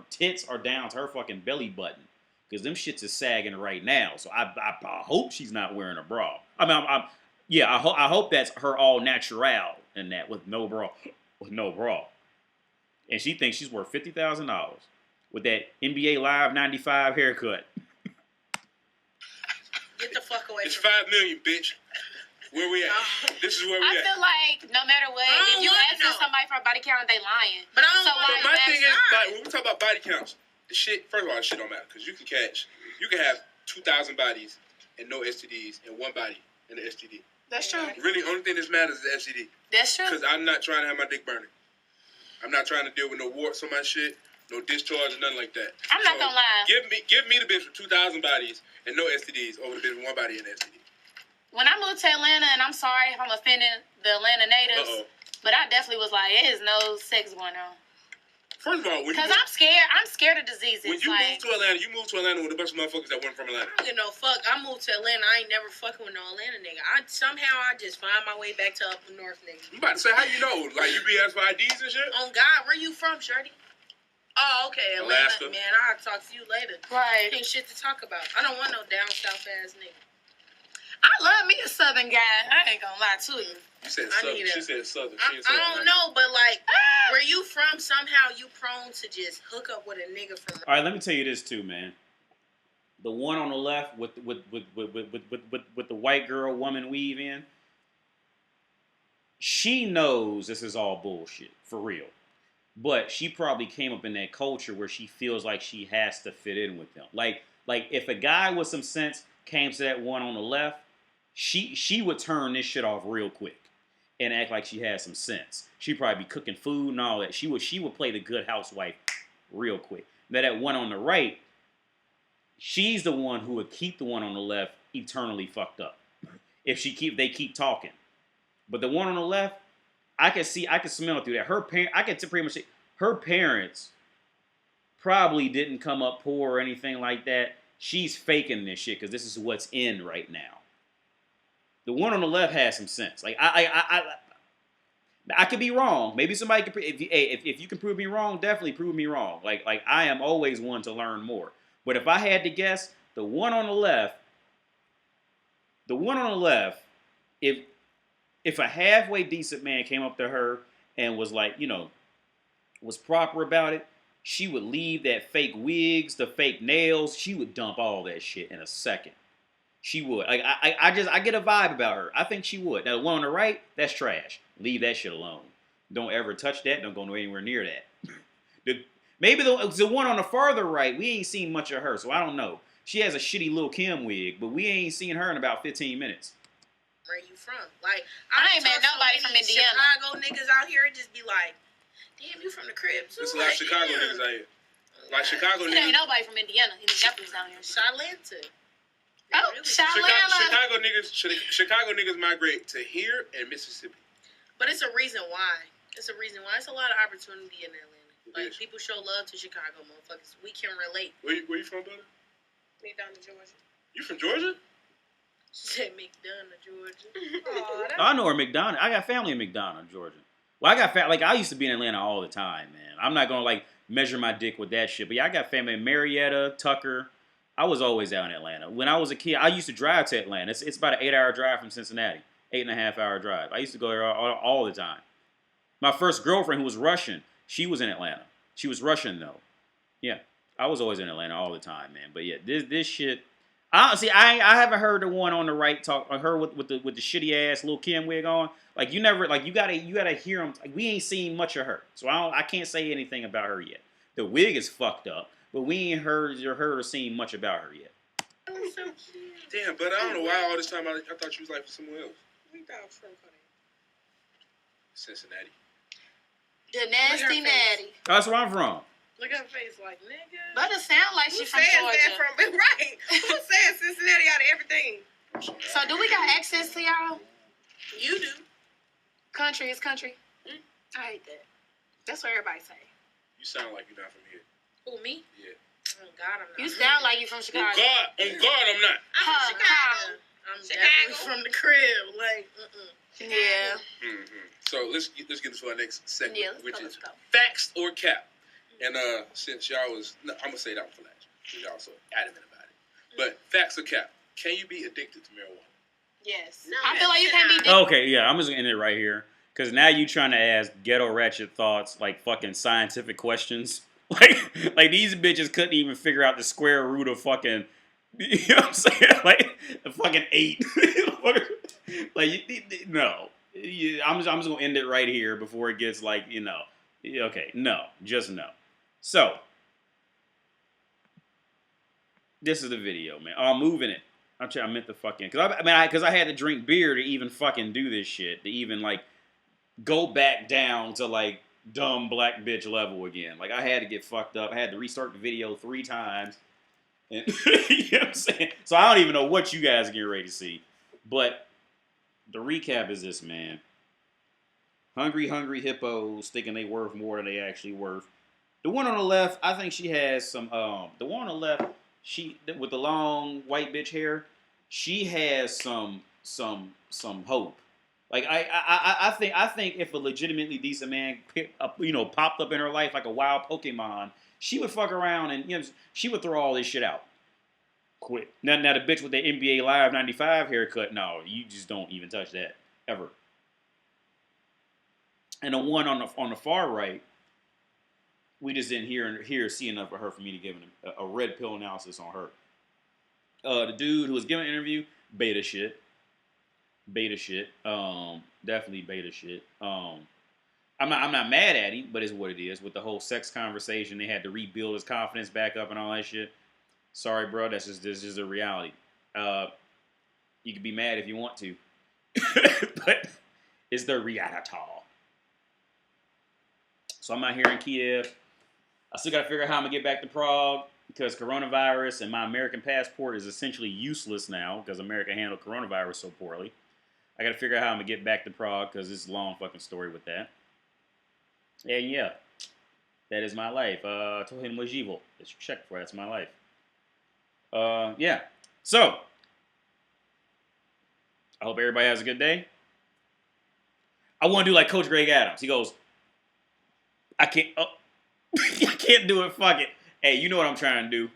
[SPEAKER 1] tits are down to her fucking belly button? Because them shits is sagging right now. So I hope she's not wearing a bra. I mean, I hope that's her all natural in that with no bra. And she thinks she's worth $50,000 with that NBA Live 95 haircut.
[SPEAKER 4] Get the fuck away.
[SPEAKER 2] It's $5 million, bitch. Where we at? This is where we at.
[SPEAKER 3] I feel like no matter what, if you ask somebody for a body count, they lying.
[SPEAKER 4] But I don't.
[SPEAKER 3] So why
[SPEAKER 2] my thing is, like, when we talk about body counts, the shit. First of all, the shit don't matter because you can have 2,000 bodies and no STDs and one body and an STD.
[SPEAKER 3] That's true.
[SPEAKER 2] Really, only thing that matters is the STD.
[SPEAKER 3] That's true.
[SPEAKER 2] Because I'm not trying to have my dick burning. I'm not trying to deal with no warts on my shit, no discharge, or nothing like that.
[SPEAKER 3] I'm not gonna lie.
[SPEAKER 2] Give me the bitch with 2,000 bodies and no STDs over the bitch with one body and STD.
[SPEAKER 3] When I moved to Atlanta, and I'm sorry if I'm offending the Atlanta natives, but I definitely was like, there's no sex going on.
[SPEAKER 2] First of all,
[SPEAKER 3] because I'm scared of diseases.
[SPEAKER 2] When you moved to Atlanta with a bunch of motherfuckers that weren't from Atlanta.
[SPEAKER 4] I don't give no fuck. I moved to Atlanta. I ain't never fucking with no Atlanta nigga. I just find my way back to up north nigga.
[SPEAKER 2] I'm about to say, how you know? Like, you be asked for IDs and shit?
[SPEAKER 4] Oh, God. Where you from, shorty? Oh, okay. Atlanta.
[SPEAKER 2] Alaska.
[SPEAKER 4] Man, I'll talk to you later.
[SPEAKER 3] Right.
[SPEAKER 4] Ain't shit to talk about. I don't want no down south ass nigga.
[SPEAKER 3] I love me a southern guy. I ain't gonna lie to you.
[SPEAKER 2] You said southern. She said southern.
[SPEAKER 4] I don't know, but like, where you from, somehow you prone to just hook up with a nigga from.
[SPEAKER 1] All right, let me tell you this too, man. The one on the left with the white girl woman weave in, she knows this is all bullshit for real. But she probably came up in that culture where she feels like she has to fit in with them. Like if a guy with some sense came to that one on the left, she would turn this shit off real quick and act like she had some sense. She'd probably be cooking food and all that. She would play the good housewife real quick. Now that one on the right, she's the one who would keep the one on the left eternally fucked up if they keep talking. But the one on the left, I can smell through that. I can pretty much say her parents probably didn't come up poor or anything like that. She's faking this shit because this is what's in right now. The one on the left has some sense. Like I could be wrong. Maybe somebody could. If you can prove me wrong, definitely prove me wrong. Like I am always one to learn more. But if I had to guess, the one on the left, if a halfway decent man came up to her and was like, was proper about it, she would leave that fake wigs, the fake nails. She would dump all that shit in a second. She would. Like I get a vibe about her. I think she would. Now the one on the right, that's trash. Leave that shit alone. Don't ever touch that. Don't go anywhere near that. Maybe the one on the farther right, we ain't seen much of her, so I don't know. She has a shitty Lil' Kim wig, but we ain't seen her in about 15 minutes.
[SPEAKER 4] Where you from? Like,
[SPEAKER 3] I ain't met nobody from Indiana.
[SPEAKER 4] Chicago niggas out here just be like, damn, you from the crib too?
[SPEAKER 2] There's a lot of Chicago niggas out here. Like Chicago niggas.
[SPEAKER 3] There ain't nobody from Indiana. Indianapolis down here.
[SPEAKER 4] Charlotte.
[SPEAKER 3] Oh,
[SPEAKER 4] really.
[SPEAKER 2] Chicago niggas migrate to here and Mississippi.
[SPEAKER 4] But it's a reason why. It's a lot of opportunity in Atlanta. Like, people show love to Chicago motherfuckers. We can relate.
[SPEAKER 2] Where you from, brother?
[SPEAKER 4] McDonough, Georgia.
[SPEAKER 2] You from Georgia?
[SPEAKER 4] She said McDonough, Georgia.
[SPEAKER 1] I know where McDonough. I got family in McDonough, Georgia. Well, I got I used to be in Atlanta all the time, man. I'm not gonna measure my dick with that shit. But yeah, I got family in Marietta, Tucker. I was always out in Atlanta. When I was a kid, I used to drive to Atlanta. It's about an 8-hour drive from Cincinnati. 8.5-hour drive. I used to go there all the time. My first girlfriend, who was Russian, she was in Atlanta. She was Russian though. Yeah, I was always in Atlanta all the time, man. But yeah, this shit. I haven't heard the one on the right talk. Her with the shitty ass Lil' Kim wig on. Like you gotta hear him. Like, we ain't seen much of her, so I can't say anything about her yet. The wig is fucked up, but we ain't heard or seen much about her yet.
[SPEAKER 4] So cute.
[SPEAKER 2] Damn, but I don't know why all this time I thought you was like from somewhere else.
[SPEAKER 4] We thought from
[SPEAKER 2] Cincinnati.
[SPEAKER 3] The nasty natty.
[SPEAKER 1] That's where I'm from.
[SPEAKER 4] Look at her face like, nigga.
[SPEAKER 3] But it sound like she from Georgia.
[SPEAKER 4] Right. Who said Cincinnati out of everything?
[SPEAKER 3] So do we got access to y'all?
[SPEAKER 4] You do.
[SPEAKER 3] Country is country. I hate that. That's what everybody say.
[SPEAKER 2] You sound like you're not from here.
[SPEAKER 4] Who, me?
[SPEAKER 2] Yeah.
[SPEAKER 4] Oh, God, I'm not.
[SPEAKER 3] You sound like you from Chicago.
[SPEAKER 2] On God, I'm not.
[SPEAKER 4] I'm from Chicago. I'm definitely from the crib. Like,
[SPEAKER 3] Yeah.
[SPEAKER 2] Mm-hmm. So let's get to our next segment, which is
[SPEAKER 3] go.
[SPEAKER 2] facts or cap. And since y'all I'm gonna say that one for last, because y'all so adamant about it. But facts or cap? Can you be addicted to marijuana?
[SPEAKER 3] Yes.
[SPEAKER 4] No,
[SPEAKER 3] I feel like you can't be addicted.
[SPEAKER 1] Okay, yeah, I'm just gonna end it right here. Because now you trying to ask ghetto ratchet thoughts, like fucking scientific questions. Like these bitches couldn't even figure out the square root of fucking, you know what I'm saying? Like, the fucking 8. No. I'm just gonna end it right here before it gets okay, no, just no. So, this is the video, man. Oh, I'm moving it. I meant to fucking, because I had to drink beer to even fucking do this shit, to even go back down to dumb black bitch level again. I had to get fucked up. I had to restart the video 3 times. And you know what I'm saying? So I don't even know what you guys are getting ready to see. But the recap is this, man. Hungry hippos thinking they worth more than they actually worth. The one on the left, I think she has some. The one on the left, she with the long white bitch hair, she has some hope. Like I think if a legitimately decent man, popped up in her life like a wild Pokemon, she would fuck around and she would throw all this shit out. Quit. Now the bitch with the NBA Live '95 haircut, no, you just don't even touch that ever. And the one on the far right, we just didn't see enough of her for me to give a red pill analysis on her. The dude who was giving an interview, beta shit. Definitely beta shit. I'm not mad at him, but it's what it is. With the whole sex conversation, they had to rebuild his confidence back up and all that shit. Sorry, bro. This is a reality. You can be mad if you want to, but it's the reality. So I'm out here in Kiev. I still got to figure out how I'm gonna get back to Prague because coronavirus and my American passport is essentially useless now because America handled coronavirus so poorly. I got to figure out how I'm gonna get back to Prague because it's a long fucking story with that. And yeah, that is my life. Tohin Mojivo. Let's check for that's my life. Yeah. So, I hope everybody has a good day. I want to do like Coach Greg Adams. He goes, I can't do it. Fuck it. Hey, you know what I'm trying to do.